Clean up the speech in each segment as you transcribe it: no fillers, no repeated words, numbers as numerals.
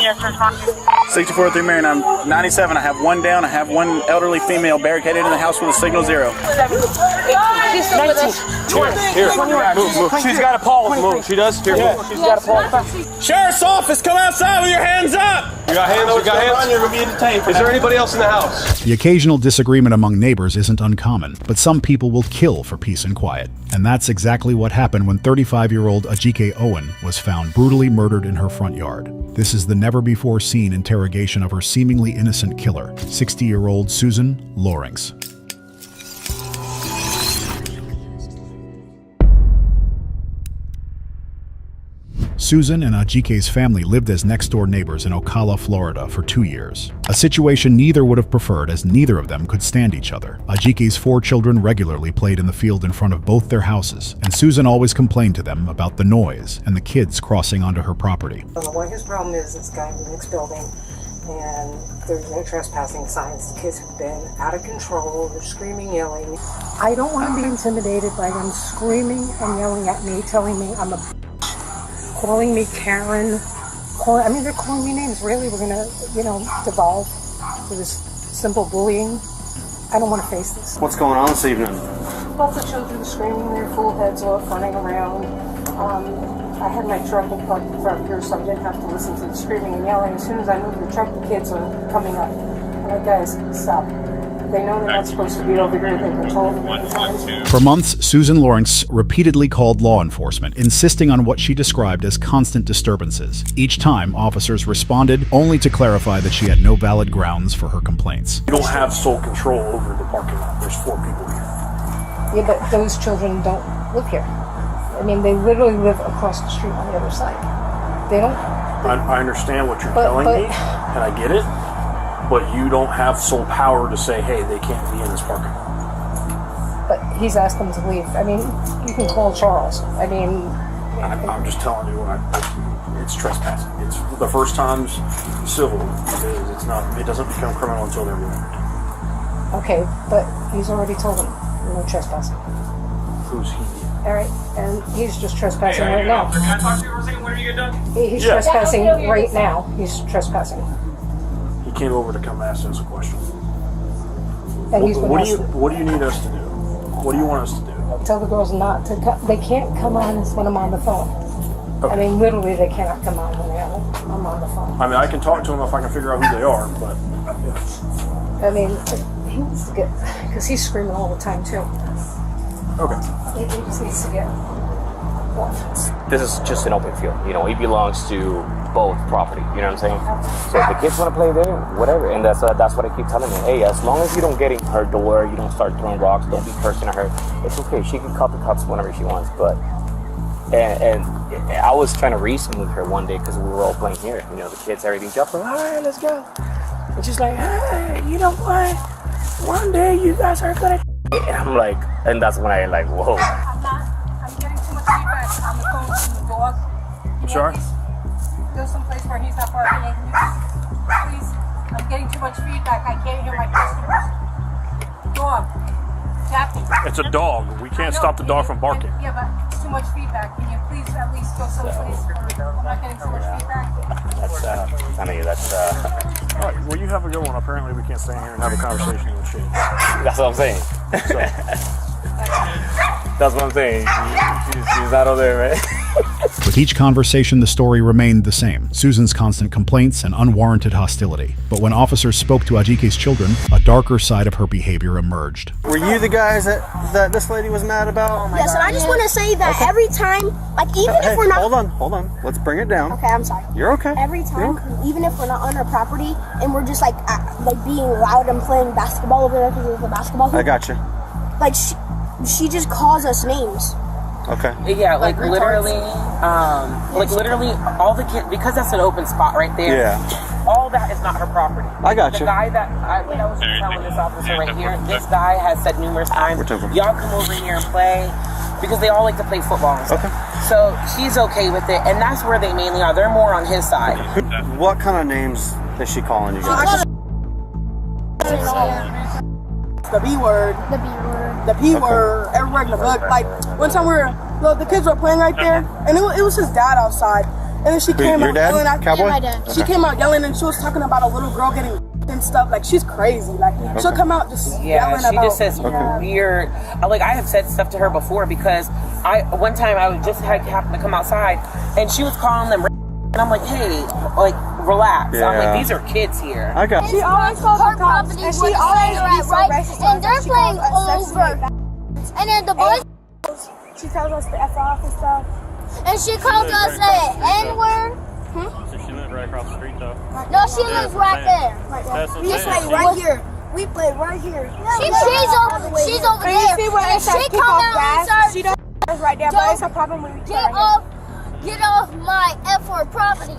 Yes, respond. 6403 Marion, I'm 97. I have one down. I have one elderly female barricaded in the house with a signal 0. She's still with us. Here. Move. She's got a pause. Move. She does? Here. Yeah. She's got a pause. Sheriff's office, come outside with your hands up! You got hands? You got hands? You're going to be detained. Is there anybody else in the house? The occasional disagreement among neighbors isn't uncommon, but some people will kill for peace and quiet. And that's exactly what happened when 35-year-old Ajike Owen was found brutally murdered in her front yard. This is the never-before-seen interrogation of her seemingly innocent killer, 60-year-old Susan Loring's. Susan and Ajike's family lived as next-door neighbors in Ocala, Florida for 2 years. A situation neither would have preferred, as neither of them could stand each other. Ajike's 4 children regularly played in the field in front of both their houses, and Susan always complained to them about the noise and the kids crossing onto her property. What his problem is, this guy in the next building, and there's no trespassing signs. The kids have been out of control. They're screaming, yelling. I don't want to be intimidated by them screaming and yelling at me, telling me I'm a calling me Karen. They're calling me names. Really, we're gonna, devolve to this simple bullying. I don't want to face this. What's going on this evening? Both the children are screaming their full heads off, running around. I had my truck parked in front here, so I didn't have to listen to the screaming and yelling. As soon as I moved the truck, the kids are coming up. I'm like, guys, stop. They know they're not supposed to be over here. They've been told many times. For months, Susan Lawrence repeatedly called law enforcement, insisting on what she described as constant disturbances. Each time, officers responded only to clarify that she had no valid grounds for her complaints. You don't have sole control over the parking lot. There's 4 people here. Yeah, but those children don't live here. I mean, they literally live across the street on the other side. They don't. I understand what you're telling me, and I get it, but you don't have sole power to say, hey, they can't be in this parking lot. But he's asked them to leave. I mean, you can call Charles. I mean... I'm just telling you, it's trespassing. It's the first time's civil. It's not. It doesn't become criminal until they're warned. Okay, but he's already told them no trespassing. Who's he? All right, and he's just trespassing right now. Can I talk to you for a second whenever you get done? He's trespassing right now. He's trespassing. He came over to come ask us a question. And he's been What do you need us to do? What do you want us to do? Tell the girls not to come. They can't come on when I'm on the phone. Okay. I mean, literally, they cannot come on when I'm on the phone. I mean, I can talk to them if I can figure out who they are, but... Yeah. I mean, he needs to get... Because he's screaming all the time, too. Okay. He just needs to get... This is just an open field. It belongs to both property. You know what I'm saying? So if the kids want to play there, whatever. And that's what I keep telling them. Hey, as long as you don't get in her door, you don't start throwing rocks, don't be cursing at her. It's okay. She can cut the cups whenever she wants. But and I was trying to reason with her one day because we were all playing here. The kids, everything jumping. All right, let's go. And she's like, hey, you know what? One day you guys are gonna. And I'm like, and that's when I like, whoa. I'm getting too much feedback on the phone from the dog. I'm sorry? Go someplace where he's not barking at you. Please, I'm getting too much feedback. I can't hear my customers. Dog, Jappy. It's a dog. We can't stop the dog from barking. Yeah, but it's too much feedback. Can you please at least go someplace where I'm not getting too much feedback? That's All right, well, you have a good one. Apparently, we can't stand here and have a conversation with shit. That's what I'm saying. So. That's what I'm saying. She's not over there, right? With each conversation, the story remained the same: Susan's constant complaints and unwarranted hostility. But when officers spoke to Ajike's children, a darker side of her behavior emerged. Were you the guys that this lady was mad about? Yes, and I just want to say that every time, even if we're not... Hold on. Let's bring it down. Okay, I'm sorry. You're okay. Every time, even if we're not on her property, and we're just like being loud and playing basketball over there because there's a basketball hoop. I got you. Like, she just calls us names. Okay. Yeah, like literally, all the kids, because that's an open spot right there. Yeah. All that is not her property. I got the you. The guy that I was telling this officer right here, this guy has said numerous times, y'all come over here and play, because they all like to play football and stuff. Okay. So she's okay with it, and that's where they mainly are. They're more on his side. What kind of names is she calling you guys? The B word. The B word. The P word. Everywhere in the book. Like, one time the kids were playing right there, and it was his dad outside, And then she came your out dad? yelling. Cowboy? my dad. She came out yelling and she was talking about a little girl getting and stuff. Like, she's crazy. Like, she'll come out just yelling she about. just says weird. Like, I have said stuff to her before because one time I just happened to come outside and she was calling them, and I'm like, hey, like, relax. I'm like, these are kids here. I got. She always calls her property. And she always be so racist. And they're playing all over. And then the boys. She tells us to F off and stuff. And she calls us an N-word. So she lived right across the street, though. No, she lives right there. We play right here. We play right here. She's over there. You see where And it says she kick come off out grass? and She start, does right there, but it's a problem when we get off my F-word property.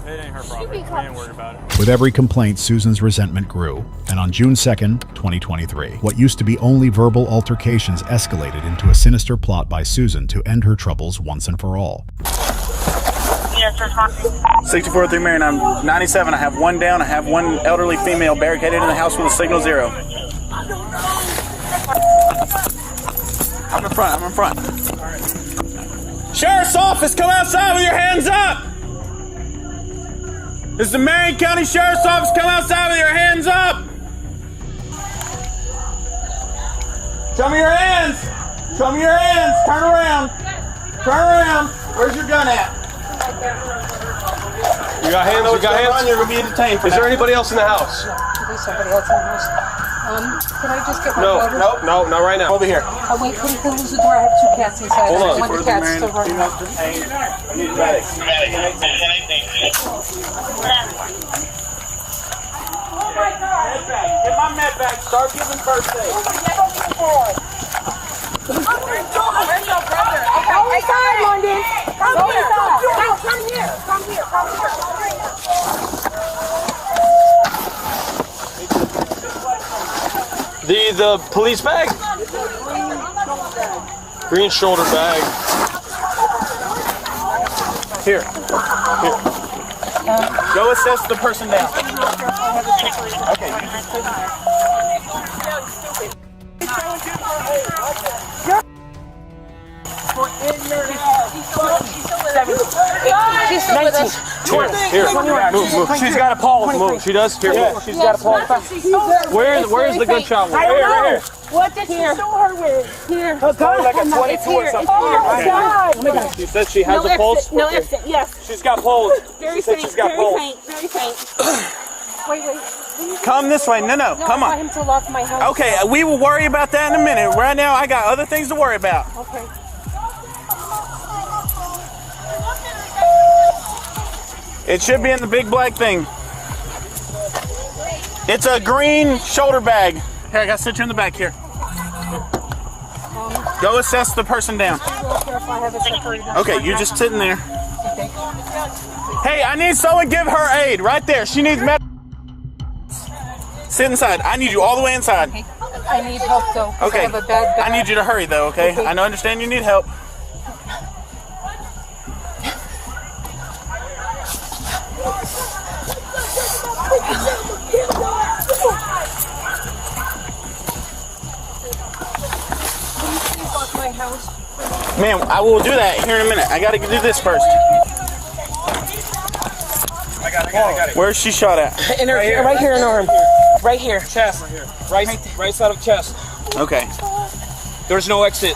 It ain't her property. We ain't worried about it. With every complaint, Susan's resentment grew, and on June 2nd, 2023, what used to be only verbal altercations escalated into a sinister plot by Susan to end her troubles once and for all. 64-3 Marion, I'm 97. I have one down. I have one elderly female barricaded in the house with a signal 0. I'm in front. Sheriff's office, come outside with your hands up! This is the Marion County Sheriff's Office, come outside with your hands up! Show me your hands! Show me your hands! Turn around! Where's your gun at? You got hands? You got hands? You're going to be detained. Is there anybody else in the house? There's somebody else in the house. Can I just get my No, photos? no, not right now. Over here. Oh, wait, can you close the door? I have 2 cats inside. Hold I on. want the cats to run. Females detained. I need medics. Oh my God! Get my med bag. Start giving first aid. Where's your brother? Okay, inside, London. Come here. The police bag? Green shoulder bag. Here. Go assess the person down. Okay. She's still with us. Here. Move. She's got a pulse. Move. She does? Here. She's got a pulse. Where's the gunshot wound? Right here. What did she sue her with? Here. Like a 22 or something. Oh, God. She says she has a pulse. No exit, yes. She's got pulse. Very faint, very faint. Wait. Come this way. No. Come I on. want him to lock my house. Okay, we will worry about that in a minute. Right now, I got other things to worry about. Okay. It should be in the big black thing. It's a green shoulder bag. Here, I got to sit you in the back here. Go assess the person down. Okay, you just sitting there. Hey, I need someone give her aid right there. She needs med. Sit inside. I need you all the way inside. I need help though. Okay. I have a bad back. I need you to hurry though, okay? I understand you need help. Man, I will do that here in a minute. I gotta do this first. I got it. Where's she shot at? In her, right here in her arm. Right here. Chest. Right side of chest. Okay. There's no exit.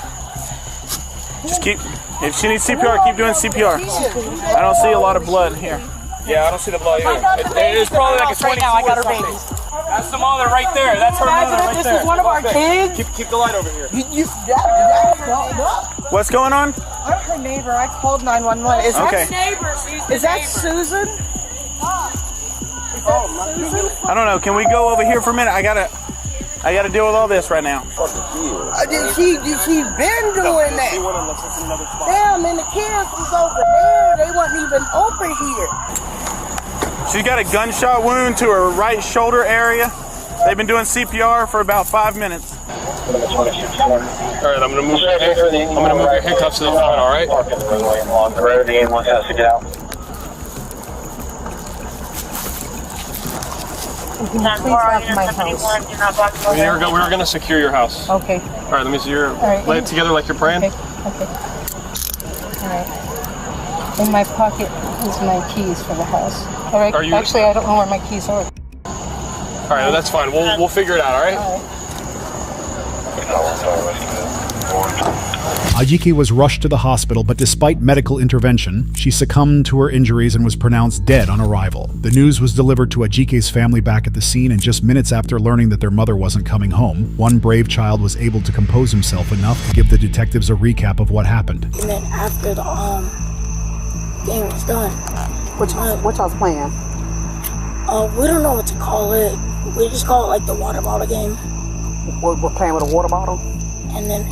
Just keep, if she needs CPR, keep doing CPR. I don't see a lot of blood here. Yeah, I don't see the blood either. It's probably like a 22 right now. I got her or something. babies. That's the mother right there. That's her mother right This there. is one of our kids. Keep the light over here. What's going on? I'm her neighbor. I called 911. Is Okay. that Susan? I don't know. Can we go over here for a minute? I gotta deal with all this right now. She's been doing that. Damn, and the kids was over there. They wasn't even over here. She's got a gunshot wound to her right shoulder area. They've been doing CPR for about 5 minutes. All right, I'm gonna move your handcuffs to the front. All right. The ambulance has to get out. Please lock my house. We're gonna secure your house. Okay. All right, let me see your. right. Lay it together like you're praying. Okay. All right. In my pocket is my keys for the house. All right. Actually, I don't know where my keys are. All right, that's fine. We'll figure it out. All right. Ajike was rushed to the hospital, but despite medical intervention, she succumbed to her injuries and was pronounced dead on arrival. The news was delivered to Ajike's family back at the scene, and just minutes after learning that their mother wasn't coming home, one brave child was able to compose himself enough to give the detectives a recap of what happened. And then after the game was done, What y'all's playing? we don't know what to call it. We just call it like the water bottle game. We're playing with a water bottle? And then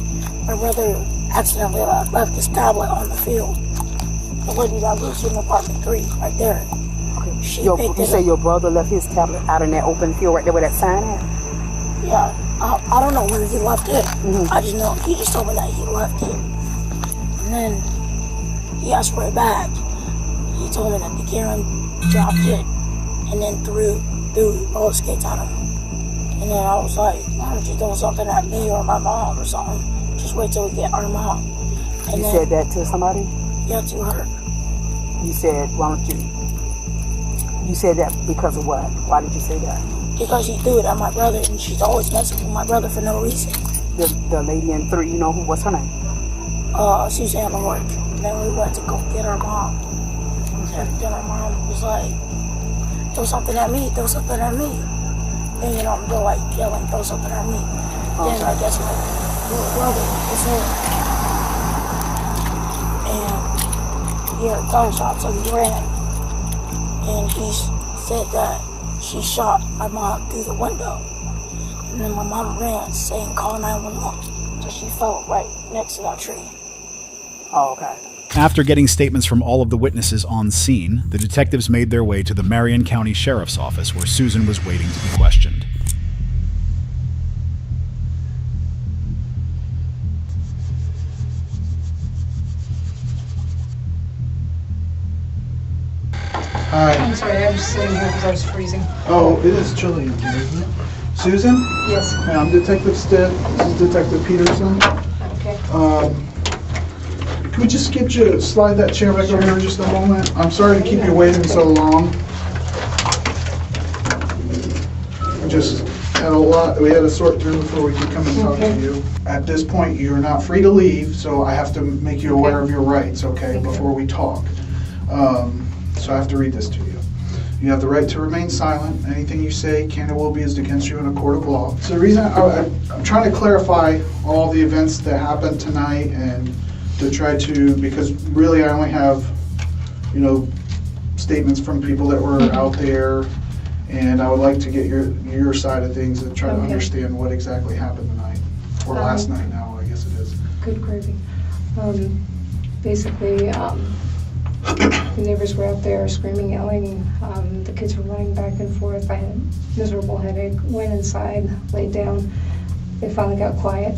my brother accidentally left his tablet on the field. The lady that lives in apartment 3, right there. Okay. She You picked it say up. your brother left his tablet out in that open field right there where that sign at? Yeah, I don't know where he left it. I just know he just told me that he left it. And then he asked for it back. He told me that the Karen dropped it and then threw roller skates at him. And then I was like, why don't you throw something at me or my mom or something? Just wait till we get our mom. And You then, said that to somebody? Yeah, to her. You said, why don't you? You said that because of what? Why did you say that? Because she threw it at my brother and she's always messing with my brother for no reason. The lady in 3, you know what's her name? Suzanne Lord. And then we went to go get our mom. And then our mom was like, throw something at me, throw something at me. And you know, I'm like yelling, throw something at me. Then I guess my little brother was there. And he heard gunshot, so he ran. And he said that she shot my mom through the window. And then my mom ran saying, call 911. So she fell right next to that tree. Oh, okay. After getting statements from all of the witnesses on scene, the detectives made their way to the Marion County Sheriff's Office where Susan was waiting to be questioned. Hi. I'm sorry, I'm just sitting here because I was freezing. Oh, it is chilly in here, isn't it? Susan? Yes. Hi, I'm Detective Stitt. This is Detective Peterson. Okay. Can we just get you to slide that chair back over here just a moment? I'm sorry to keep you waiting so long. We just had a lot, we had to sort through before we could come and talk to you. At this point, you're not free to leave, so I have to make you aware of your rights, okay, before we talk. So I have to read this to you. You have the right to remain silent. Anything you say can and will be used against you in a court of law. So the reason I'm trying to clarify all the events that happened tonight and to try to, because really I only have, you know, statements from people that were out there, and I would like to get your side of things and try to understand what exactly happened tonight, or last night now, I guess it is. Good gravy. Basically, the neighbors were out there screaming, yelling. The kids were running back and forth. I had a miserable headache. Went inside, laid down. They finally got quiet.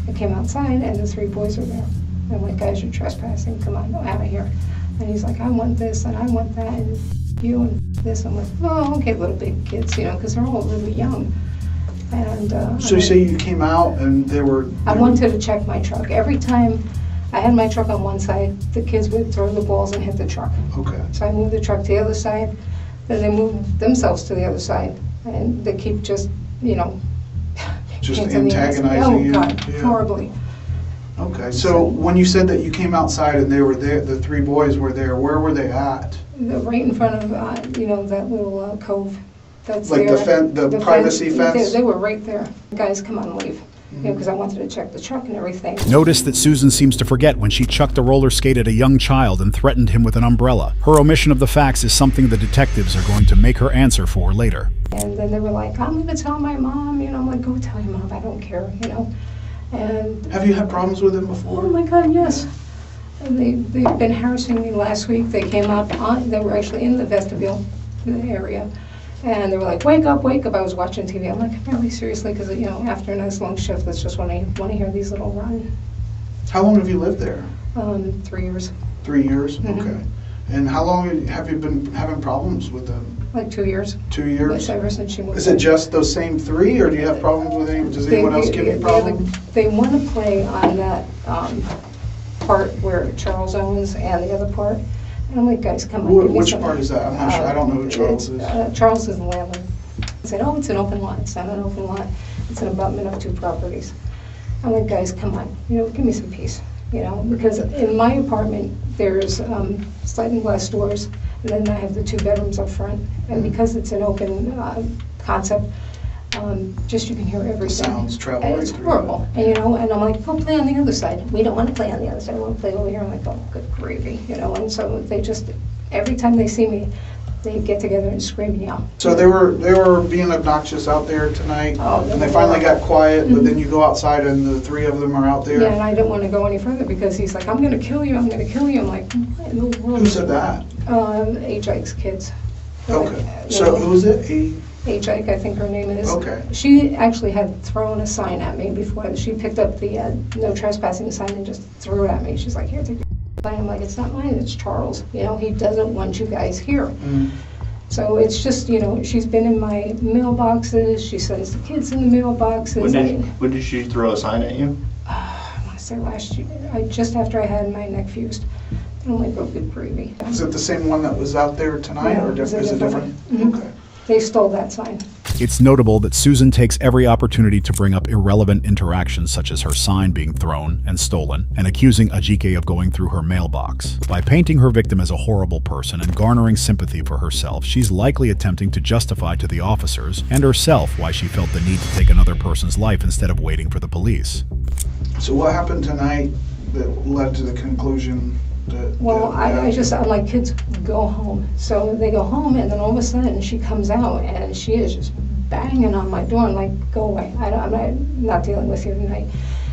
I came outside, and the 3 boys were there. I'm like, guys, you're trespassing. Come on, out of here. And he's like, I want this, and I want that, and you and this. I'm like, oh, okay, little big kids, you know, because they're all really young. And So you say you came out and they were... I wanted to check my truck. Every time I had my truck on one side, the kids would throw the balls and hit the truck. Okay. So I moved the truck to the other side, then they moved themselves to the other side, and they keep just, you know, Just pains in the ass. antagonizing you? Oh, God, Yeah. horribly. Okay, so when you said that you came outside and they were there, the 3 boys were there, where were they at? They're right in front of, you know, that little cove that's Like there. the privacy fence? They were right there. Guys, come on, leave. You know, because I wanted to check the truck and everything. Notice that Susan seems to forget when she chucked a roller skate at a young child and threatened him with an umbrella. Her omission of the facts is something the detectives are going to make her answer for later. And then they were like, I'm going to tell my mom. You know, I'm like, go tell your mom. I don't care, you know. And Have you had problems with him before? oh my God, yes. And they've been harassing me last week. They came up they were actually in the vestibule, in the area. And they were like, wake up, wake up. I was watching TV. I'm like, really, seriously? Because, you know, after a nice long shift, it's just when I want to hear these little run. How long have you lived there? 3 years. 3 years? Mhm. Okay. And how long have you been having problems with them? Like 2 years. 2 years? Ever since she moved. Is it just those same 3, or do you have problems with any? Does anyone else give you problems? They want to play on that part where Charles owns and the other part. And I'm like, guys, come on. give me Which some- part is that? I'm not sure. I don't know who Charles is. Charles is the landlord. I said, oh, it's an open lot. It's not an open lot. It's an abutment of 2 properties. I'm like, guys, come on, give me some peace, because in my apartment, there's sliding glass doors, and then I have the 2 bedrooms up front, and because it's an open concept, just you can hear everything. Sounds travel And right it's through. horrible, and I'm like, go play on the other side. We don't want to play on the other side, I want to play over here. I'm like, oh, good gravy, and so they just, every time they see me, they get together and scream and yell. So they were being obnoxious out there tonight, Oh, and they finally got quiet, but then you go outside and the 3 of them are out there. Yeah, and I didn't want to go any further because he's like, I'm going to kill you, I'm going to kill you. I'm like, what in the world? Who said that? H.I.'s kids. Okay, so who was it? H.I., I think her name is. Okay. She actually had thrown a sign at me before. She picked up the no trespassing sign and just threw it at me. She's like, here, take your sign. I'm like, it's not mine, it's Charles. He doesn't want you guys here. So it's just, she's been in my mailboxes. She sends the kids in the mailboxes. When did she throw a sign at you? I want to say last year, just after I had my neck fused. I'm like, oh, good gravy. Is it the same one that was out there tonight, or is it different? Okay. They stole that sign. It's notable that Susan takes every opportunity to bring up irrelevant interactions such as her sign being thrown and stolen, and accusing Ajike of going through her mailbox. By painting her victim as a horrible person and garnering sympathy for herself, she's likely attempting to justify to the officers and herself why she felt the need to take another person's life instead of waiting for the police. So what happened tonight that led to the conclusion that... Well, I'm like, kids, go home. So they go home, and then all of a sudden she comes out, and she is just banging on my door. I'm like, go away. I'm not dealing with you tonight.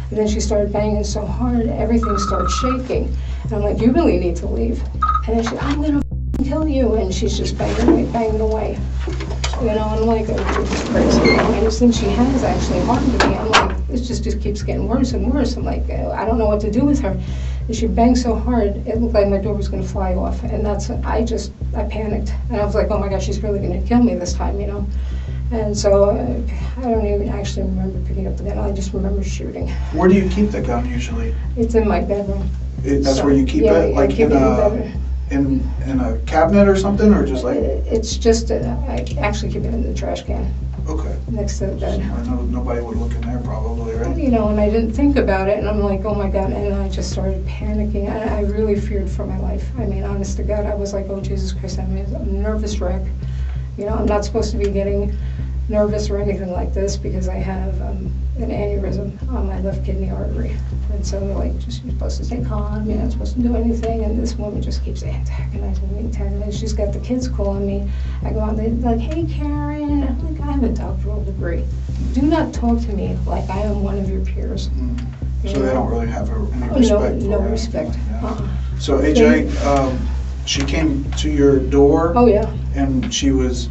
And then she started banging so hard, everything started shaking. And I'm like, you really need to leave. And then I'm going to kill you. And she's just banging away. And I'm like, oh, Jesus Christ. And since she has actually harmed me, I'm like, it just keeps getting worse and worse. I'm like, I don't know what to do with her. And she banged so hard, it looked like my door was going to fly off. And I panicked. And I was like, oh my gosh, she's really going to kill me this time, And so I don't even actually remember picking up the gun. I just remember shooting. Where do you keep the gun usually? It's in my bedroom. That's where you keep it? Like keep in a cabinet or something, or just like... It's just, I actually keep it in the trash can. Okay. Next to the bed. I know nobody would look in there probably, right? And I didn't think about it, and I'm like, oh my God, and I just started panicking, and I really feared for my life. I mean, honest to God, I was like, oh Jesus Christ, I'm a nervous wreck. I'm not supposed to be getting nervous or anything like this because I have an aneurysm on my left kidney artery. And so they're like, you're supposed to stay calm, you're not supposed to do anything. And this woman just keeps antagonizing me. She's got the kids calling me. I go out, they're like, hey Karen. I'm like, I have a doctoral degree. Do not talk to me like I am one of your peers. So they don't really have any respect No respect. Yeah. So AJ, she came to your door. Oh yeah. And she was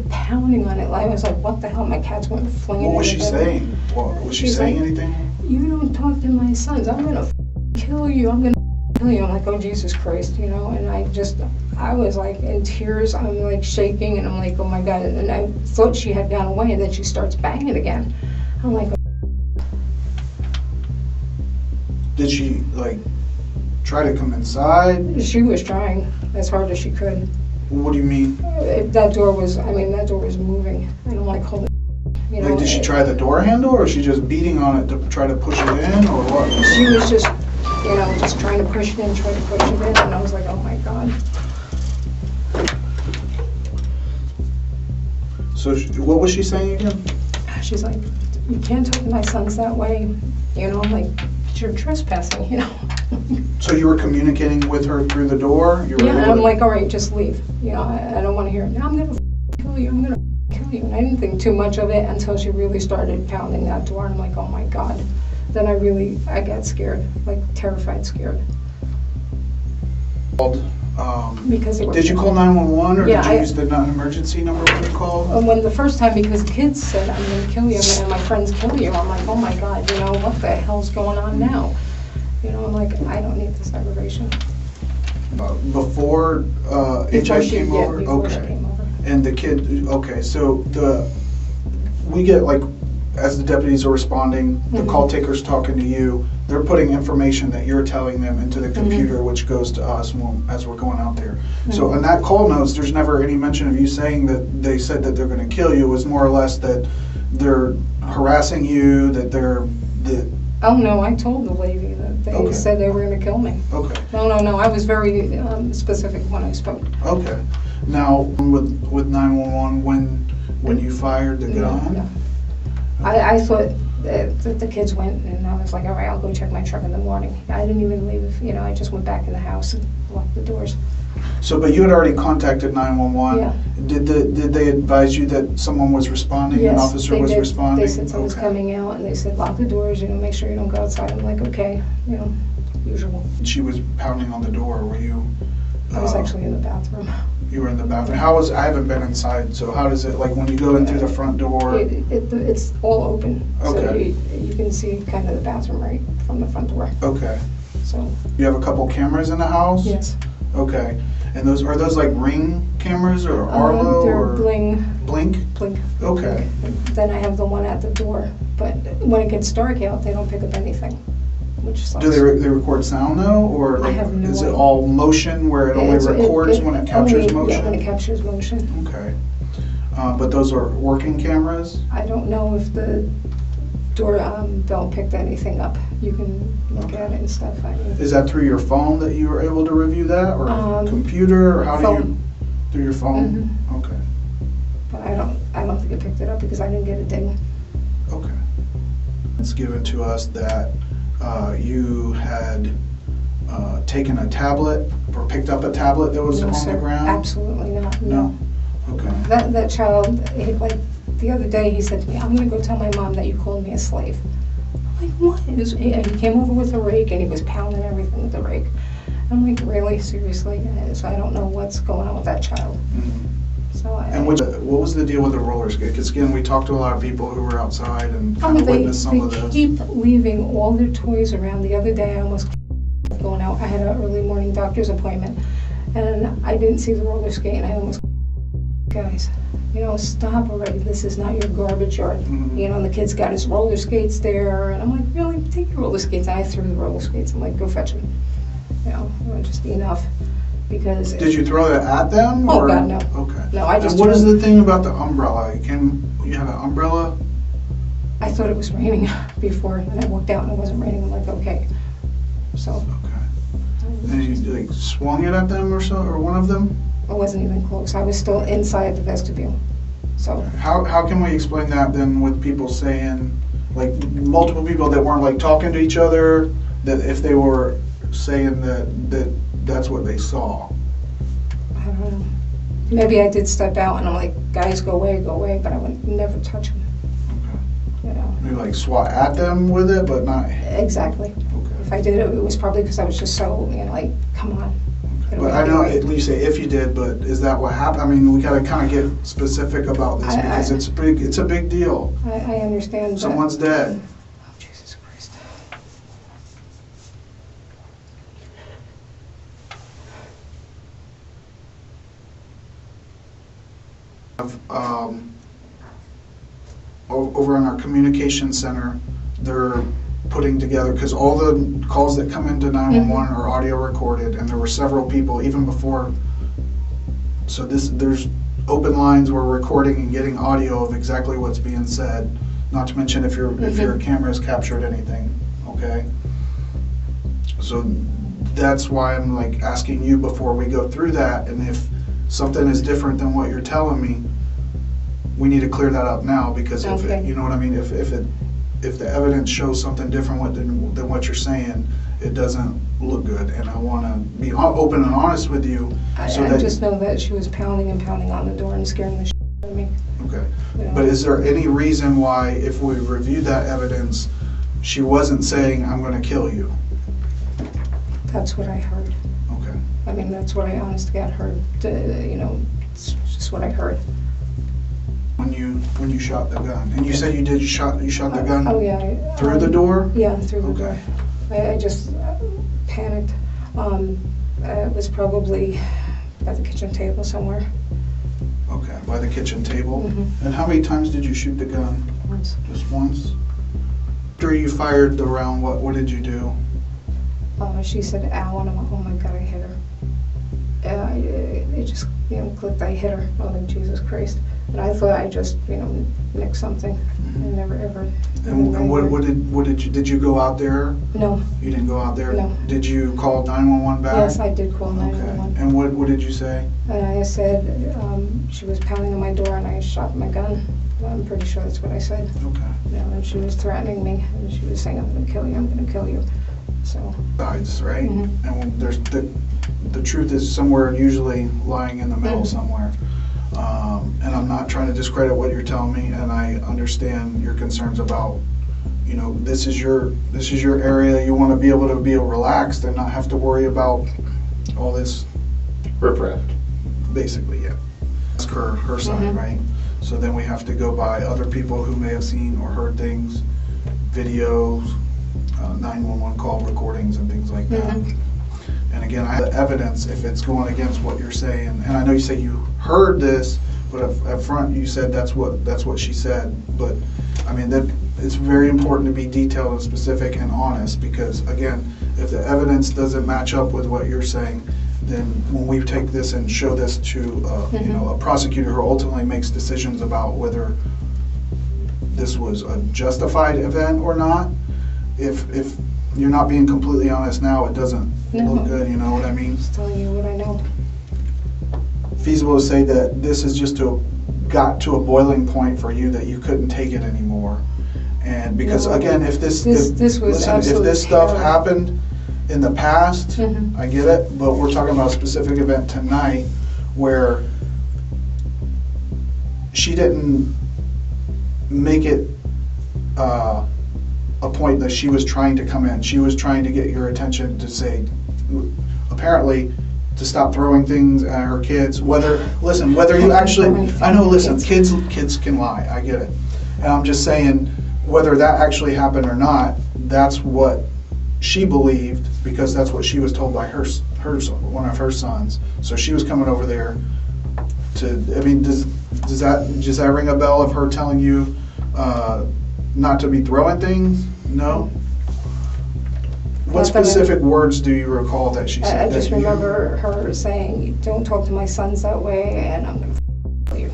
pounding on it. I was like, what the hell? My cats went flinging. What was she saying? Was she saying anything? You don't talk to my sons. I'm gonna kill you. I'm gonna kill you. I'm like, oh Jesus Christ, And I was like in tears. I'm like shaking, and I'm like, oh my God. And I thought she had gone away, and then she starts banging again. I'm like, did she try to come inside? She was trying as hard as she could. What do you mean? That door was moving, and I'm like, holy. Did she try the door handle, or was she just beating on it to try to push it in, or what? She was just, just trying to push it in, and I was like, oh my God. So what was she saying again? She's like, you can't talk to my sons that way. I'm like, you're trespassing, So you were communicating with her through the door? Yeah, and I'm like, all right, just leave. I don't want to hear it. Now I'm going to kill you. I'm going to kill you. And I didn't think too much of it until she really started pounding that door. I'm like, oh my God. Then I got scared, terrified scared. Because did you call 911, or did you use the non-emergency number when you called? When the first time, because kids said, I'm going to kill you, I'm going to have my friends kill you. I'm like, oh my God, what the hell's going on now? I'm like, I don't need this aggravation. Before HI came over? Before she came over. And the kid, okay, so we get as the deputies are responding, the call taker's talking to you, they're putting information that you're telling them into the computer, which goes to us as we're going out there. So in that call notes, there's never any mention of you saying that they said that they're going to kill you. It was more or less that they're harassing you, that they're... Oh, no, I told the lady that they said they were going to kill me. Okay. No, I was very specific when I spoke. Okay. Now, with 911, when you fired the gun? Yeah. I thought that the kids went, and I was like, all right, I'll go check my truck in the morning. I didn't even leave, I just went back in the house and locked the doors. So, but you had already contacted 911. Yeah. Did they advise you that someone was responding? Yes, an officer was responding? They said someone's coming out, and they said lock the doors, make sure you don't go outside. I'm like, okay, usual. She was pounding on the door. Were you? I was actually in the bathroom. You were in the bathroom. I haven't been inside, so how does it, like when you go in through the front door? It's all open. Okay. So you can see kind of the bathroom right from the front door. Okay. So. You have a couple cameras in the house? Yes. Okay. And are those like Ring cameras or Arlo? They're or Bling. Blink? Blink. Okay. Then I have the one at the door, but when it gets dark out, they don't pick up anything, which sucks. Do they record sound though, or like, I have no is it idea. all motion where it only records when it captures motion? Yeah, when it captures motion. Okay. But those are working cameras? I don't know if the door bell picked anything up. You can look at it and stuff. Is that through your phone that you were able to review that, or computer, or how phone. do you? Through your phone? Okay. But I don't think it picked it up because I didn't get a ding. Okay. It's given to us that you had taken a tablet or picked up a tablet that was No, on sir. the ground? Absolutely not. No. Okay. That child, like the other day, he said to me, "I'm going to go tell my mom that you called me a slave." I'm like, what? He came over with a rake and he was pounding everything with the rake. I'm like, really? Seriously? So I don't know what's going on with that child. So And what was the deal with the roller skate? Because again, we talked to a lot of people who were outside and kind of witnessed some of They this. keep leaving all their toys around. The other day, I almost going out. I had an early morning doctor's appointment, and I didn't see the roller skate, and I almost, guys, stop already. This is not your garbage yard. And the kid's got his roller skates there, and I'm like, really? Take your roller skates. And I threw the roller skates. I'm like, go fetch them. Just enough. Because Did you throw that at them? Oh, or? God, no. Okay. No, I just. And what is the thing about the umbrella? You had an umbrella? I thought it was raining before, and I walked out and it wasn't raining. I'm like, okay. So. Okay. And you like swung it at them or so, or one of them? I wasn't even close. I was still inside the vestibule. So. How can we explain that then with people saying, like multiple people that weren't like talking to each other, that if they were saying that's what they saw? I don't know. Maybe I did step out and I'm like, guys, go away, but I would never touch them. Okay. You like swat at them with it, but not. Exactly. Okay. If I did it, it was probably because I was just so, like, come on. But I know, at least say if you did, but is that what happened? I mean, we gotta kind of get specific about this because it's a big deal. I understand. Someone's dead. Oh, Jesus Christ. Over in our communication center, they're putting together, because all the calls that come into 911 are audio recorded, and there were several people even before. So there's open lines where we're recording and getting audio of exactly what's being said. Not to mention if your camera has captured anything. Okay. So that's why I'm like asking you before we go through that, and if something is different than what you're telling me, we need to clear that up now, because if you know what I mean, if the evidence shows something different than what you're saying, it doesn't look good, and I want to be open and honest with you. I just know that she was pounding and pounding on the door and scaring the shit out of me. Okay. But is there any reason why, if we reviewed that evidence, she wasn't saying, I'm going to kill you? That's what I heard. Okay. I mean, that's what I honest to God heard. It's just what I heard. When you shot the gun, and you said you shot the gun. Oh yeah. Through the door. Yeah, through the door. Okay. I just panicked. It was probably by the kitchen table somewhere. Okay, by the kitchen table. And how many times did you shoot the gun? once. Just once? After you fired the round, what did you do? She said, ow, and I'm like, oh my God, I hit her. It just, clicked, I hit her. I'm like, Jesus Christ. And I thought I just, nicked something. I never ever. And what did you go out there? No. You didn't go out there? No. Did you call 911 back? Yes, I did call 911. Okay. And what did you say? And I said, she was pounding on my door and I shot my gun. I'm pretty sure that's what I said. Okay. And she was threatening me and she was saying, I'm going to kill you, I'm going to kill you. So. Sides, right? Mm-hmm. And when there's the truth is somewhere usually lying in the middle somewhere. And I'm not trying to discredit what you're telling me, and I understand your concerns about, this is your area. You want to be able to be relaxed and not have to worry about all this riffraff. Basically, yeah. That's her side, right? So then we have to go by other people who may have seen or heard things, videos, 911 call recordings and things like that. And again, I have the evidence if it's going against what you're saying. And I know you say you heard this, but up front you said that's what she said. But I mean, that it's very important to be detailed and specific and honest, because again, if the evidence doesn't match up with what you're saying, then when we take this and show this to a prosecutor who ultimately makes decisions about whether this was a justified event or not, if you're not being completely honest now, it doesn't look good, you know what I mean? Just telling you what I know. Feasible to say that this is just got to a boiling point for you that you couldn't take it anymore. And because again, if this stuff happened in the past, I get it, but we're talking about a specific event tonight where she didn't make it a point that she was trying to come in. She was trying to get your attention to say, apparently, to stop throwing things at her kids. Whether you actually, I know, kids can lie, I get it. And I'm just saying, whether that actually happened or not, that's what she believed, because that's what she was told by her one of her sons. So she was coming over there to, I mean, does that ring a bell of her telling you not to be throwing things? No? What specific words do you recall that she said? I just remember her saying, don't talk to my sons that way, and I'm going to kill you.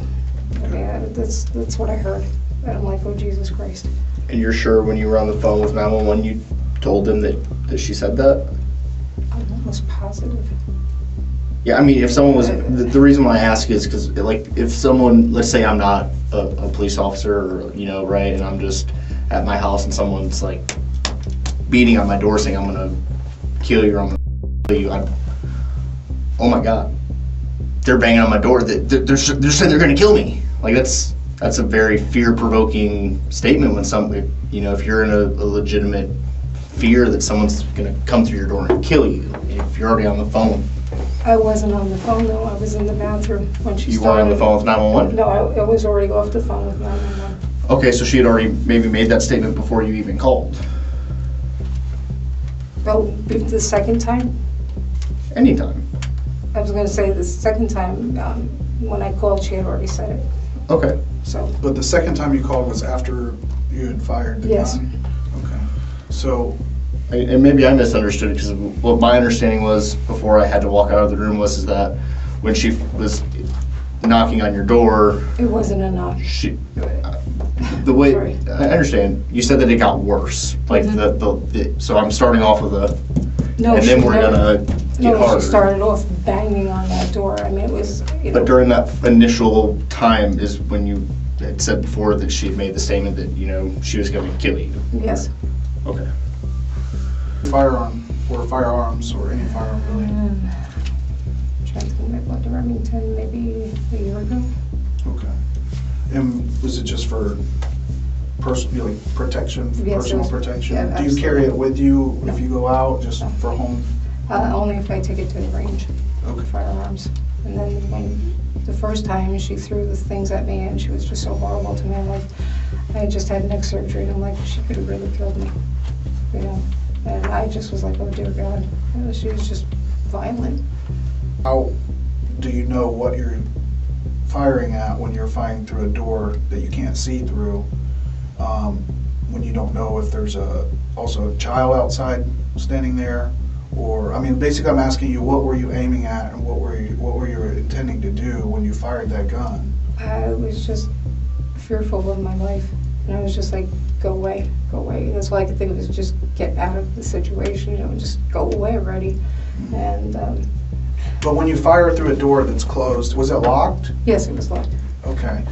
I mean, that's what I heard. And I'm like, oh, Jesus Christ. And you're sure when you were on the phone with 911, you told them that she said that? I'm almost positive. Yeah, I mean, if someone was, the reason why I ask is because, like, if someone, let's say I'm not a police officer, or, right, and I'm just at my house and someone's, like, beating on my door saying, I'm going to kill you, or I'm going to kill you, oh my God. They're banging on my door, they're saying they're going to kill me. Like, that's a very fear-provoking statement when if you're in a legitimate fear that someone's going to come through your door and kill you, if you're already on the phone. I wasn't on the phone, though. I was in the bathroom when she started. You weren't on the phone with 911? No, I was already off the phone with 911. Okay, so she had already maybe made that statement before you even called? Well, the second time? Anytime. I was going to say the second time, when I called, she had already said it. Okay. So. But the second time you called was after you had fired the gun? Okay. So. And maybe I misunderstood, because what my understanding was before I had to walk out of the room was that when she was knocking on your door. It wasn't a knock. The way, I understand, you said that it got worse. Like so I'm starting off with and then we're gonna get harder. She started off banging on that door. I mean, it was. But during that initial time is when you had said before that she had made the statement that she was going to kill you. Yes. Okay. Firearm or firearms or any firearm really? Trying to think about the Remington maybe a year ago. Okay. And was it just for personal protection, Yes, personal protection? Yeah, do you absolutely. carry it with you if you go out, just for home? Only if I take it to the range. Okay. Firearms. And then when the first time she threw the things at me and she was just so horrible to me, I'm like, I just had neck surgery and I'm like, she could have really killed me, And I just was like, oh dear God, she was just violent. How do you know what you're firing at when you're firing through a door that you can't see through? when you don't know if there's also a child outside standing there, or I mean, basically, I'm asking you, what were you aiming at, and what were you intending to do when you fired that gun? I was just fearful of my life, and I was just like, go away, go away. That's all I could think of, is just get out of the situation, you know, just go away already. And but when you fire through a door that's closed, was it locked? yes, it was locked. Okay.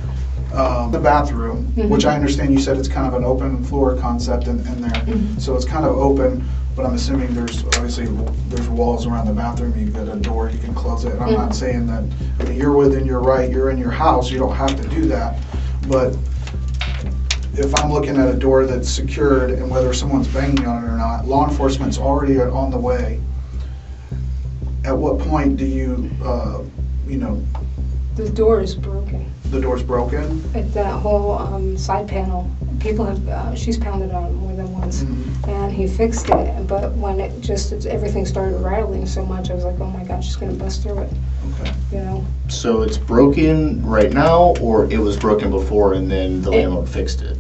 The bathroom, which I understand you said it's kind of an open floor concept in there, so it's kind of open, but I'm assuming there's walls around the bathroom. You've got a door, you can close it. And I'm not saying that, I mean, you're within your right, you're in your house, you don't have to do that, but if I'm looking at a door that's secured and whether someone's banging on it or not, law enforcement's already on the way. At what point do you, you know, The door is broken. the door's broken? At that whole side panel, people have, she's pounded on it more than once, and he fixed it, but when everything started rattling so much, I was like, oh my God, she's gonna bust through it. Okay. You know? So it's broken right now, or it was broken before and then the landlord fixed it?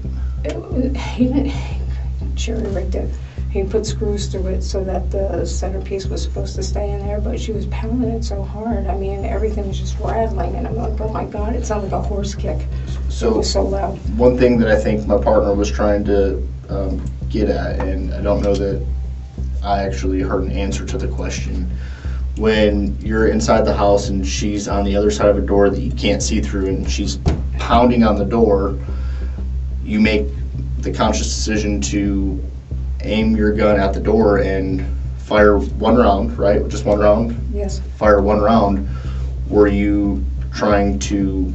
He didn't, cherry rigged it. He put screws through it so that the centerpiece was supposed to stay in there, but she was pounding it so hard. I mean, everything was just rattling, and I'm like, oh my God, it sounded like a horse kick. So it was so loud. One thing that I think my partner was trying to get at, and I don't know that I actually heard an answer to the question, when you're inside the house and she's on the other side of a door that you can't see through and she's pounding on the door, you make the conscious decision to aim your gun at the door and fire one round, right? Just one round? Yes. Fire one round. Were you trying to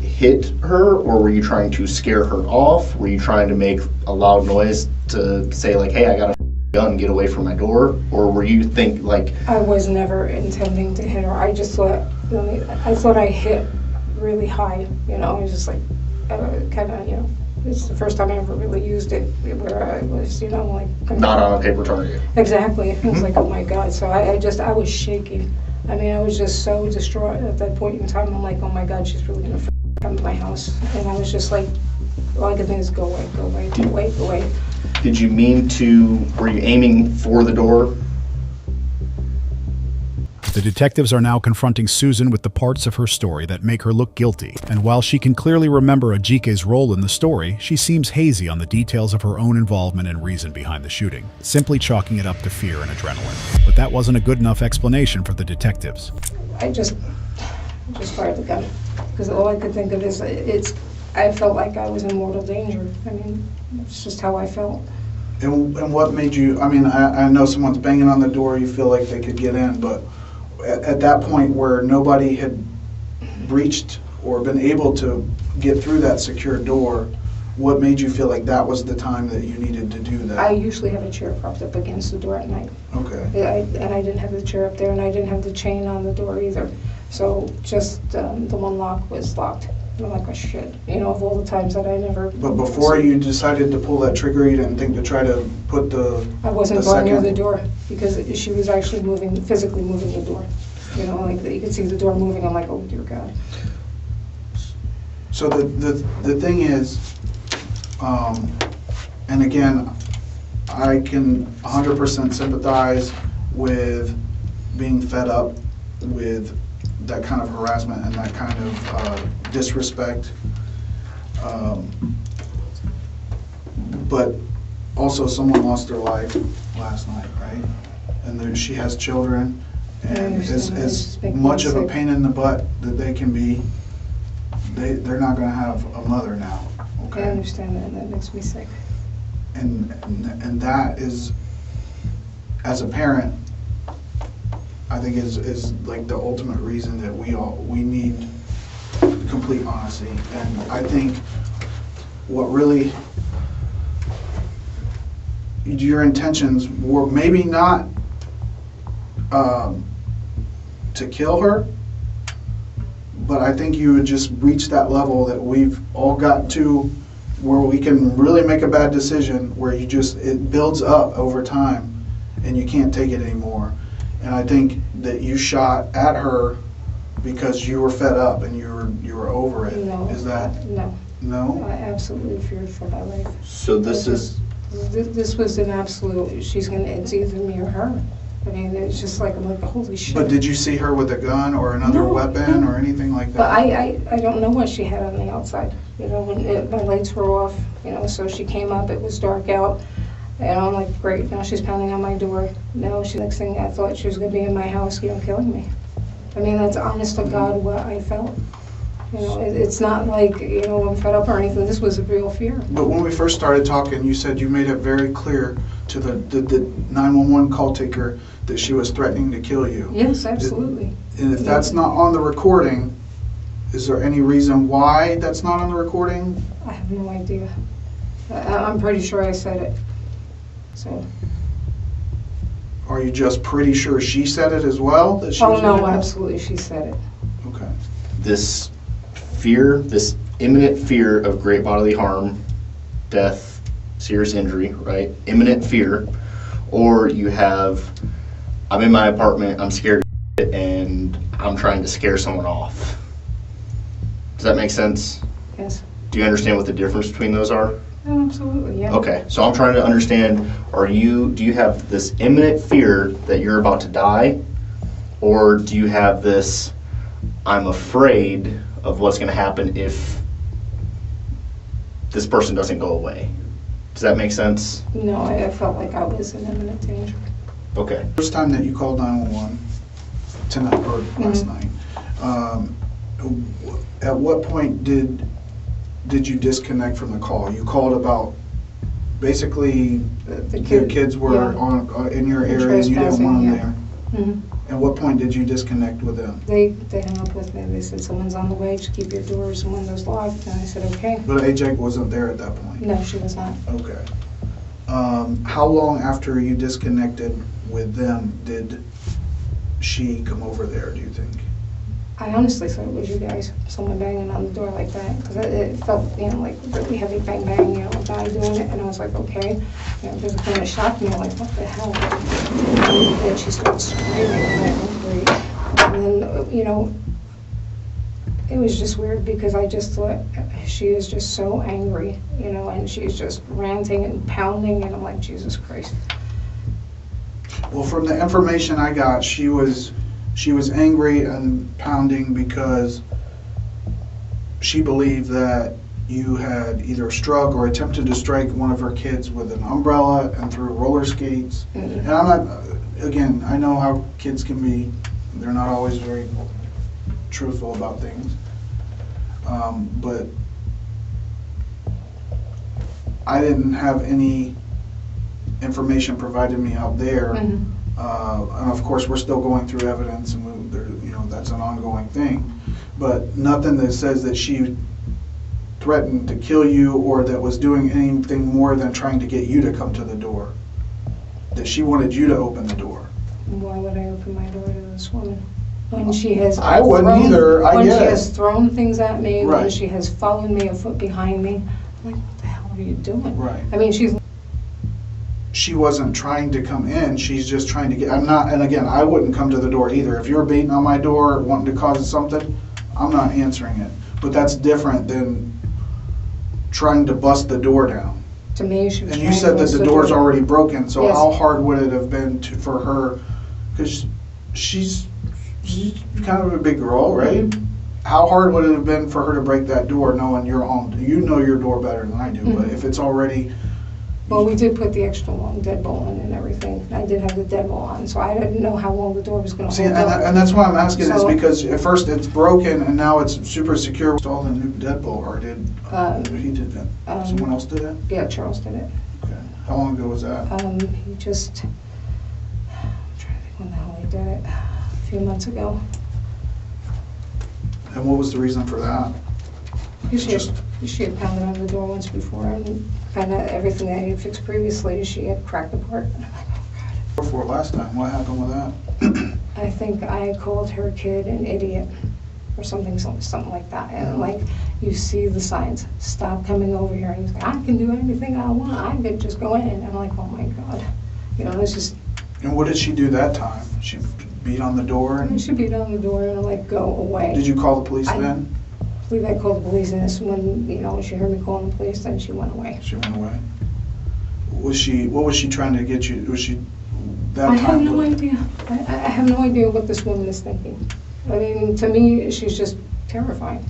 hit her, or were you trying to scare her off? Were you trying to make a loud noise to say like, hey, I got a gun, get away from my door? Or were you I was never intending to hit her. I just thought, I thought I hit really high, you know. I was just like, kind of, you know, it's the first time I ever really used it, where I was, you know, like... Not on a paper target. Exactly. It was like, oh my God. So I was shaking. I mean, I was just so distraught at that point in time. I'm like, oh my God, she's really gonna come to my house. And I was just like, all I could think is, go away, go away, go away, go away. Did you mean to, were you aiming for the door? The detectives are now confronting Susan with the parts of her story that make her look guilty, and while she can clearly remember Ajike's role in the story, she seems hazy on the details of her own involvement and reason behind the shooting, simply chalking it up to fear and adrenaline. But that wasn't a good enough explanation for the detectives. I just fired the gun, because all I could think of is, I felt like I was in mortal danger. I mean, it's just how I felt. And what made you, I mean, I know someone's banging on the door, you feel like they could get in, but at that point where nobody had breached or been able to get through that secure door, what made you feel like that was the time that you needed to do that? I usually have a chair propped up against the door at night. Okay. And I didn't have the chair up there, and I didn't have the chain on the door either. So just the one lock was locked. And I'm like, oh shit, you know, of all the times that I never... But before you decided to pull that trigger, you didn't think to try to put I wasn't going near the door, because she was actually physically moving the door. You know, like you could see the door moving. I'm like, oh dear God. So the thing is, and again, I can 100% sympathize with being fed up with that kind of harassment and that kind of disrespect. But also someone lost their life last night, right? And she has children, and as much of a pain in the butt that they can be, they're not going to have a mother now, okay? I understand that, and that makes me sick. And that is, as a parent, I think is like the ultimate reason that we need complete honesty. And I think what really your intentions were maybe not to kill her, but I think you would just reach that level that we've all got to, where we can really make a bad decision, where it builds up over time and you can't take it anymore. And I think that you shot at her because you were fed up and you were over it. No. Is that? No. No? I absolutely feared for my life. So this is, This was an absolute, it's either me or her. I mean, it's just like, I'm like, holy shit. But did you see her with a gun or another weapon or anything like that? But I don't know what she had on the outside. You know, when my lights were off, you know, so she came up, it was dark out. And I'm like, great, now she's pounding on my door. Now next thing I thought she was gonna be in my house, you know, killing me. I mean, that's honest to God what I felt. You know, it's not like, you know, I'm fed up or anything. This was a real fear. But when we first started talking, you said you made it very clear to the 911 call taker that she was threatening to kill you. Yes, absolutely. And if that's not on the recording, is there any reason why that's not on the recording? I have no idea. I'm pretty sure I said it. So. Are you just pretty sure she said it as well? That she Oh was no, gonna- absolutely, she said it. Okay. this fear, this imminent fear of great bodily harm, death, serious injury, right? Imminent fear. Or you have, I'm in my apartment, I'm scared and I'm trying to scare someone off. Does that make sense? Yes. Do you understand what the difference between those are? Oh, absolutely, yeah. Okay, so I'm trying to understand, do you have this imminent fear that you're about to die? Or do you have this, I'm afraid of what's going to happen if this person doesn't go away? Does that make sense? No, I felt like I was in imminent danger. Okay. First time that you called 911 tonight or last night, at what point did you disconnect from the call? You called about basically the kids were in your area and you didn't want them there. Mm-hmm. At what point did you disconnect with them? They hung up with me. They said, someone's on the way, just keep your doors and windows locked. And I said, okay. But AJ wasn't there at that point? No, she was not. Okay. How long after you disconnected with them did she come over there, do you think? I honestly thought it was you guys, someone banging on the door like that, because it felt, you know, like really heavy bang bang, you know, a guy doing it, and I was like, okay. You know, there's a kind of shocked me, like, what the hell? And then she started screaming, and I went, great. And then, you know, it was just weird because I just thought she is just so angry, you know, and she's just ranting and pounding, and I'm like, Jesus Christ. Well, from the information I got, she was angry and pounding because she believed that you had either struck or attempted to strike one of her kids with an umbrella and threw roller skates. Mm-hmm. And I'm not, again, I know how kids can be, they're not always very truthful about things. But I didn't have any information provided me out there. Mm-hmm. And of course, we're still going through evidence, and you know, that's an ongoing thing. But nothing that says that she threatened to kill you or that was doing anything more than trying to get you to come to the door. That she wanted you to open the door. Why would I open my door to this woman? When she has I wouldn't either. I when get she it. has thrown things at me, Right. when she has followed me a foot behind me, I'm like, what the hell are you doing? Right. I mean, she wasn't trying to come in, she's just trying to get, I'm not, and again, I wouldn't come to the door either. If you're beating on my door, wanting to cause something, I'm not answering it. But that's different than trying to bust the door down. To me, she was And you said that the door's already broken, so Yes. how hard would it have been for her, because she's kind of a big girl, right? Mm-hmm. How hard would it have been for her to break that door knowing you're on, you know your door better than I do, mm-hmm. But if it's already... Well, we did put the extra long deadbolt in and everything. I did have the deadbolt on, so I didn't know how long the door was going to hold up. And that's why I'm asking is So- because at first it's broken and now it's super secure. Installed a new deadbolt, or did he did that? Someone else did it? Yeah, Charles did it. Okay. How long ago was that? He just, I'm trying to think when the hell he did it. A few months ago. And what was the reason for that? She had pounded on the door once before and found out everything that he had fixed previously, she had cracked apart. And I'm like, oh God. Before last time, what happened with that? I think I called her kid an idiot or something like that. And like, you see the signs, stop coming over here. And he's like, I can do anything I want. I could just go in. And I'm like, oh my God. You know, it's just. And what did she do that time? She beat on the door? She beat on the door and like, go away. Did you call the police then? I believe I called the police, and this when, you know, she heard me calling the police, then she went away. She went away. What was she trying to get you? Was she that I time? have no idea. I have no idea what this woman is thinking. I mean, to me, she's just terrifying.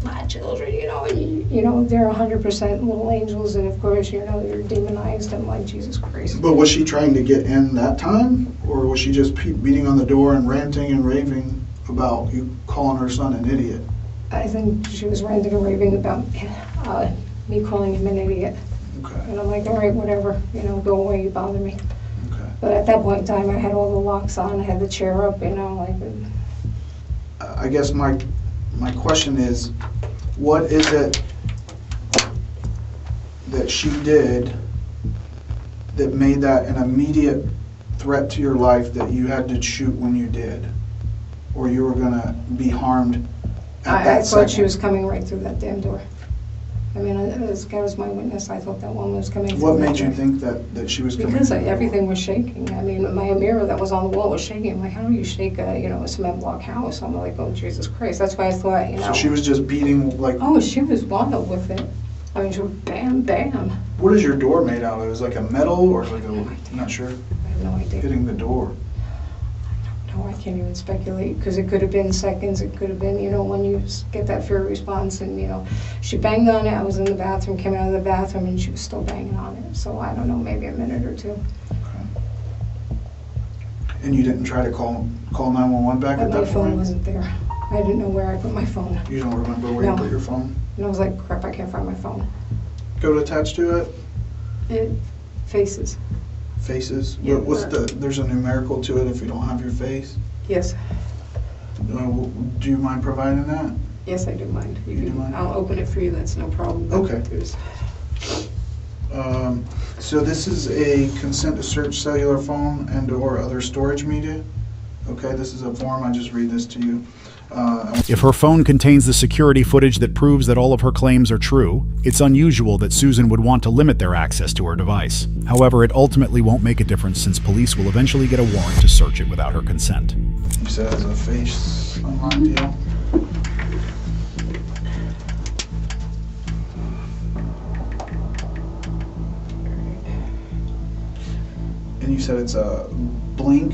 My children, you know, they're 100% little angels, and of course, you know, they're demonized. I'm like, Jesus Christ. But was she trying to get in that time, or was she just beating on the door and ranting and raving about you calling her son an idiot? I think she was ranting and raving about me calling him an idiot. Okay. And I'm like, all right, whatever, you know, go away, you bother me. Okay. But at that point in time, I had all the locks on, I had the chair up, you know, like. I guess my question is, what is it that she did that made that an immediate threat to your life that you had to shoot when you did? Or you were gonna be harmed at that I thought she second? was coming right through that damn door. I mean, as God was my witness, I thought that woman was coming through. What that made you door. think that she was coming? Because everything was shaking. I mean, my mirror that was on the wall was shaking. I'm like, how do you shake a cement block house? I'm like, oh, Jesus Christ. That's why I thought, you know. So she was just beating, like... Oh, she was wild with it. I mean, she was bam, bam. What is your door made out of? Is it like a metal or like a... I'm not sure. I have no idea. Hitting the door. No, I can't even speculate, because it could have been seconds, it could have been, you know, when you get that fear response, and, you know, she banged on it, I was in the bathroom, came out of the bathroom, and she was still banging on it, so I don't know, maybe a minute or two. Okay. And you didn't try to call 911 back at But my that phone point? wasn't there. I didn't know where I put my phone. You don't remember where No. you put your phone? And I was like, crap, I can't find my phone. Go to attach to it? It faces. Faces? Yeah. What's there's a numerical to it if you don't have your face? Yes. Do you mind providing that? Yes, I do mind. You do mind? I'll open it for you, that's no problem. Okay. So this is a consent to search cellular phone and or other storage media. Okay, this is a form, I just read this to you. If her phone contains the security footage that proves that all of her claims are true, it's unusual that Susan would want to limit their access to her device. However, it ultimately won't make a difference since police will eventually get a warrant to search it without her consent. You said it has a face unlock deal. And you said it's a blink?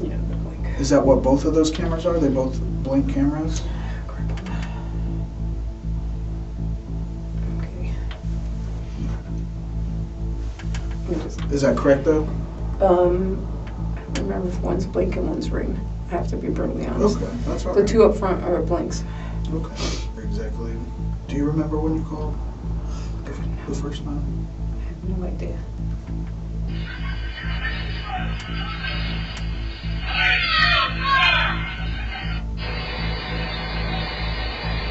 Yeah, the blink. Is that what both of those cameras are? They both blink cameras? Okay. Is that correct though? I don't remember if one's blink and one's ring. I have to be brutally honest. Okay, that's all The right. two up front are blinks. Okay, exactly. Do you remember when you called the first time? I have no idea.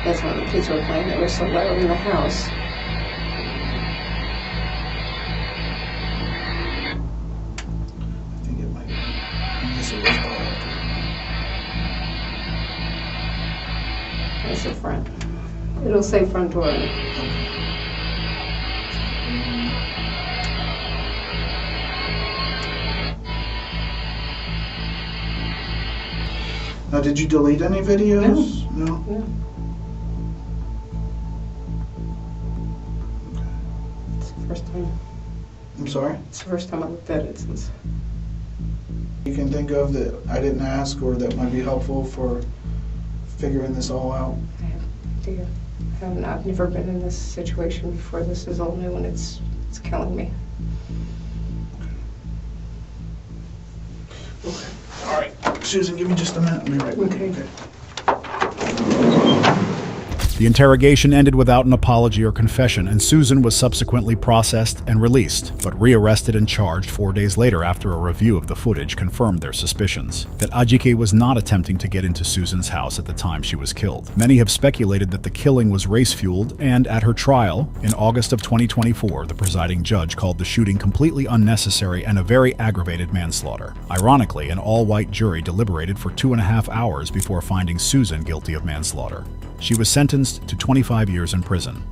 That's when the kids were playing. They were so loud in the house. I think it might be. I guess it was That's the front. It'll say front door. Now, did you delete any videos? No. No. It's the first time. I'm sorry? It's the first time I looked at it since. You can think of that I didn't ask or that might be helpful for figuring this all out? I have no idea. I've never been in this situation before. This is all new and it's killing me. Okay. All right. Susan, give me just a minute. I'll be right back. Okay. The interrogation ended without an apology or confession, and Susan was subsequently processed and released, but rearrested and charged 4 days later after a review of the footage confirmed their suspicions that Ajike was not attempting to get into Susan's house at the time she was killed. Many have speculated that the killing was race-fueled, and at her trial, in August of 2024, the presiding judge called the shooting completely unnecessary and a very aggravated manslaughter. Ironically, an all-white jury deliberated for 2.5 hours before finding Susan guilty of manslaughter. She was sentenced to 25 years in prison.